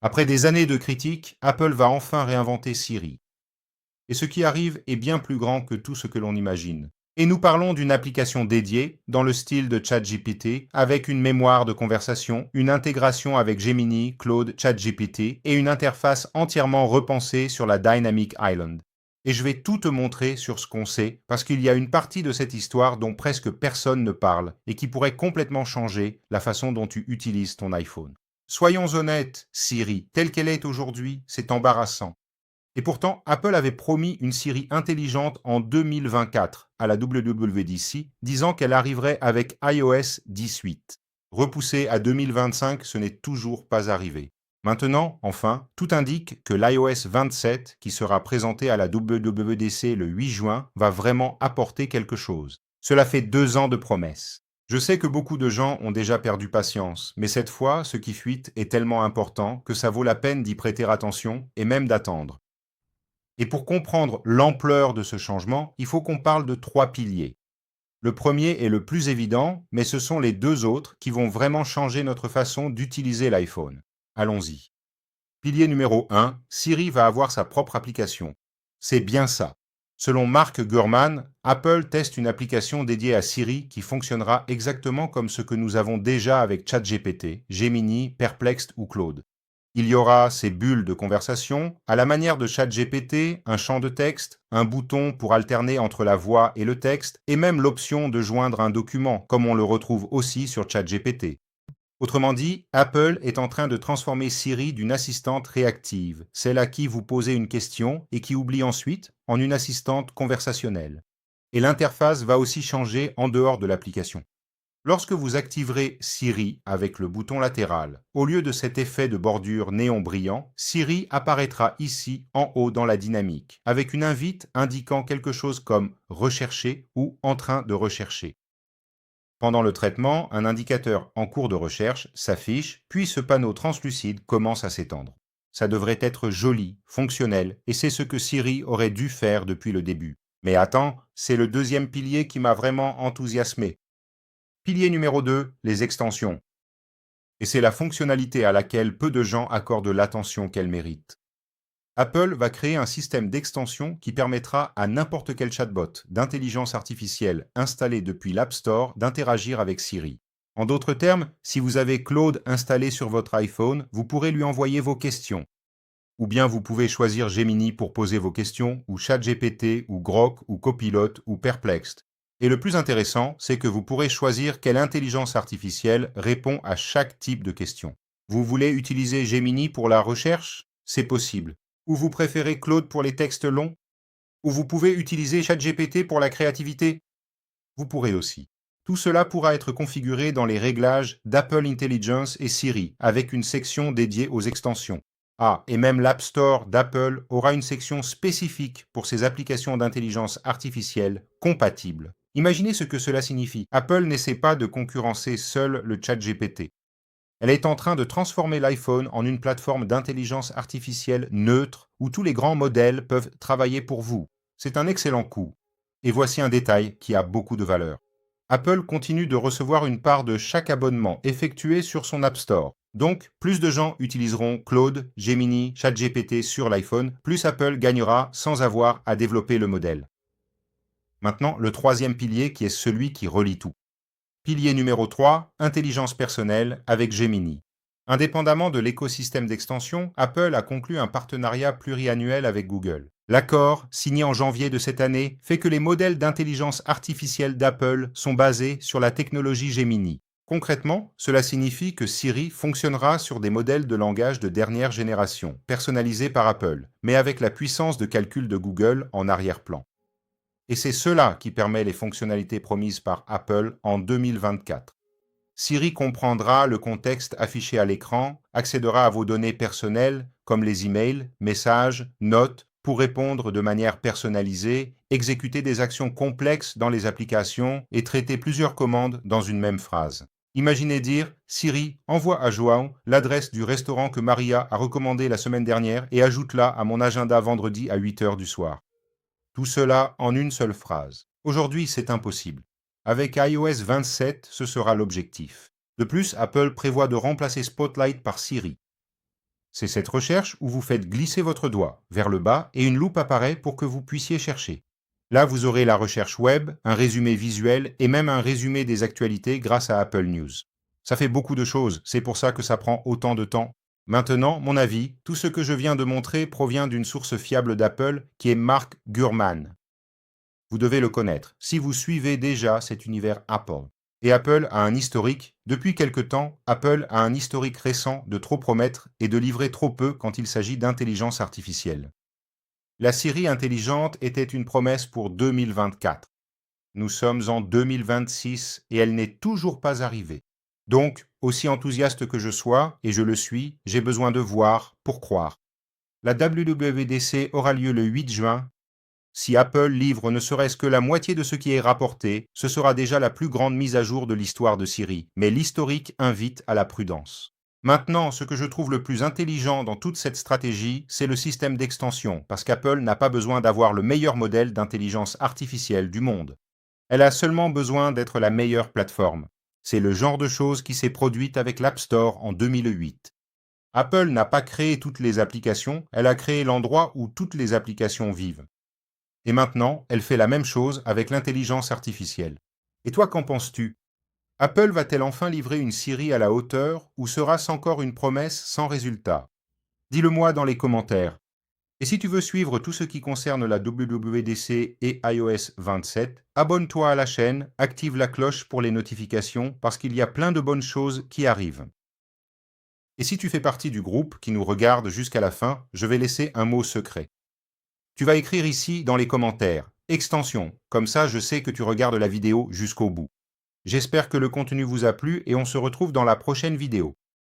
Après des années de critiques, Apple va enfin réinventer Siri. Et ce qui arrive est bien plus grand que tout ce que l'on imagine. Et nous parlons d'une application dédiée, dans le style de ChatGPT, avec une mémoire de conversation, une intégration avec Gemini, Claude, ChatGPT et une interface entièrement repensée sur la Dynamic Island. Et je vais tout te montrer sur ce qu'on sait, parce qu'il y a une partie de cette histoire dont presque personne ne parle, et qui pourrait complètement changer la façon dont tu utilises ton iPhone. Soyons honnêtes, Siri, telle qu'elle est aujourd'hui, c'est embarrassant. Et pourtant, Apple avait promis une Siri intelligente en 2024 à la WWDC, disant qu'elle arriverait avec iOS 18. Repoussé à 2025, ce n'est toujours pas arrivé. Maintenant, enfin, tout indique que l'iOS 27, qui sera présenté à la WWDC le 8 juin, va vraiment apporter quelque chose. Cela fait 2 ans de promesses. Je sais que beaucoup de gens ont déjà perdu patience, mais cette fois, ce qui fuite est tellement important que ça vaut la peine d'y prêter attention et même d'attendre. Et pour comprendre l'ampleur de ce changement, il faut qu'on parle de 3 piliers. Le premier est le plus évident, mais ce sont les 2 autres qui vont vraiment changer notre façon d'utiliser l'iPhone. Allons-y. Pilier numéro 1, Siri va avoir sa propre application. C'est bien ça. Selon Mark Gurman, Apple teste une application dédiée à Siri qui fonctionnera exactement comme ce que nous avons déjà avec ChatGPT, Gemini, Perplexed ou Claude. Il y aura ces bulles de conversation, à la manière de ChatGPT, un champ de texte, un bouton pour alterner entre la voix et le texte, et même l'option de joindre un document, comme on le retrouve aussi sur ChatGPT. Autrement dit, Apple est en train de transformer Siri d'une assistante réactive, celle à qui vous posez une question et qui oublie ensuite, en une assistante conversationnelle. Et l'interface va aussi changer en dehors de l'application. Lorsque vous activerez Siri avec le bouton latéral, au lieu de cet effet de bordure néon brillant, Siri apparaîtra ici en haut dans la dynamique, avec une invite indiquant quelque chose comme rechercher ou en train de rechercher. Pendant le traitement, un indicateur en cours de recherche s'affiche, puis ce panneau translucide commence à s'étendre. Ça devrait être joli, fonctionnel, et c'est ce que Siri aurait dû faire depuis le début. Mais attends, c'est le deuxième pilier qui m'a vraiment enthousiasmé. Pilier numéro 2, les extensions. Et c'est la fonctionnalité à laquelle peu de gens accordent l'attention qu'elle mérite. Apple va créer un système d'extensions qui permettra à n'importe quel chatbot d'intelligence artificielle installé depuis l'App Store d'interagir avec Siri. En d'autres termes, si vous avez Claude installé sur votre iPhone, vous pourrez lui envoyer vos questions. Ou bien vous pouvez choisir Gemini pour poser vos questions, ou ChatGPT, ou Grok, ou Copilot, ou Perplexed. Et le plus intéressant, c'est que vous pourrez choisir quelle intelligence artificielle répond à chaque type de question. Vous voulez utiliser Gemini pour la recherche? C'est possible. Ou vous préférez Claude pour les textes longs? Ou vous pouvez utiliser ChatGPT pour la créativité? Vous pourrez aussi. Tout cela pourra être configuré dans les réglages d'Apple Intelligence et Siri, avec une section dédiée aux extensions. Ah, et même l'App Store d'Apple aura une section spécifique pour ces applications d'intelligence artificielle compatibles. Imaginez ce que cela signifie. Apple n'essaie pas de concurrencer seul le ChatGPT. Elle est en train de transformer l'iPhone en une plateforme d'intelligence artificielle neutre où tous les grands modèles peuvent travailler pour vous. C'est un excellent coup. Et voici un détail qui a beaucoup de valeur. Apple continue de recevoir une part de chaque abonnement effectué sur son App Store. Donc, plus de gens utiliseront Claude, Gemini, ChatGPT sur l'iPhone, plus Apple gagnera sans avoir à développer le modèle. Maintenant, le troisième pilier qui est celui qui relie tout. Pilier numéro 3, intelligence personnelle avec Gemini. Indépendamment de l'écosystème d'extension, Apple a conclu un partenariat pluriannuel avec Google. L'accord, signé en janvier de cette année, fait que les modèles d'intelligence artificielle d'Apple sont basés sur la technologie Gemini. Concrètement, cela signifie que Siri fonctionnera sur des modèles de langage de dernière génération, personnalisés par Apple, mais avec la puissance de calcul de Google en arrière-plan. Et c'est cela qui permet les fonctionnalités promises par Apple en 2024. Siri comprendra le contexte affiché à l'écran, accédera à vos données personnelles comme les emails, messages, notes, pour répondre de manière personnalisée, exécuter des actions complexes dans les applications et traiter plusieurs commandes dans une même phrase. Imaginez dire Siri, envoie à João l'adresse du restaurant que Maria a recommandé la semaine dernière et ajoute-la à mon agenda vendredi à 8 heures du soir. Tout cela en une seule phrase. Aujourd'hui, c'est impossible. Avec iOS 27, ce sera l'objectif. De plus, Apple prévoit de remplacer Spotlight par Siri. C'est cette recherche où vous faites glisser votre doigt vers le bas et une loupe apparaît pour que vous puissiez chercher. Là, vous aurez la recherche web, un résumé visuel et même un résumé des actualités grâce à Apple News. Ça fait beaucoup de choses, c'est pour ça que ça prend autant de temps. Maintenant, mon avis, tout ce que je viens de montrer provient d'une source fiable d'Apple qui est Mark Gurman. Vous devez le connaître, si vous suivez déjà cet univers Apple. Et Apple a un historique, depuis quelque temps, Apple a un historique récent de trop promettre et de livrer trop peu quand il s'agit d'intelligence artificielle. La Siri intelligente était une promesse pour 2024. Nous sommes en 2026 et elle n'est toujours pas arrivée. Donc, aussi enthousiaste que je sois, et je le suis, j'ai besoin de voir pour croire. La WWDC aura lieu le 8 juin. Si Apple livre ne serait-ce que la moitié de ce qui est rapporté, ce sera déjà la plus grande mise à jour de l'histoire de Siri, mais l'historique invite à la prudence. Maintenant, ce que je trouve le plus intelligent dans toute cette stratégie, c'est le système d'extension, parce qu'Apple n'a pas besoin d'avoir le meilleur modèle d'intelligence artificielle du monde. Elle a seulement besoin d'être la meilleure plateforme. C'est le genre de chose qui s'est produite avec l'App Store en 2008. Apple n'a pas créé toutes les applications, elle a créé l'endroit où toutes les applications vivent. Et maintenant, elle fait la même chose avec l'intelligence artificielle. Et toi, qu'en penses-tu? Apple va-t-elle enfin livrer une Siri à la hauteur ou sera-ce encore une promesse sans résultat? Dis-le-moi dans les commentaires. Et si tu veux suivre tout ce qui concerne la WWDC et iOS 27, abonne-toi à la chaîne, active la cloche pour les notifications parce qu'il y a plein de bonnes choses qui arrivent. Et si tu fais partie du groupe qui nous regarde jusqu'à la fin, je vais laisser un mot secret. Tu vas écrire ici dans les commentaires « Extension », comme ça je sais que tu regardes la vidéo jusqu'au bout. J'espère que le contenu vous a plu et on se retrouve dans la prochaine vidéo.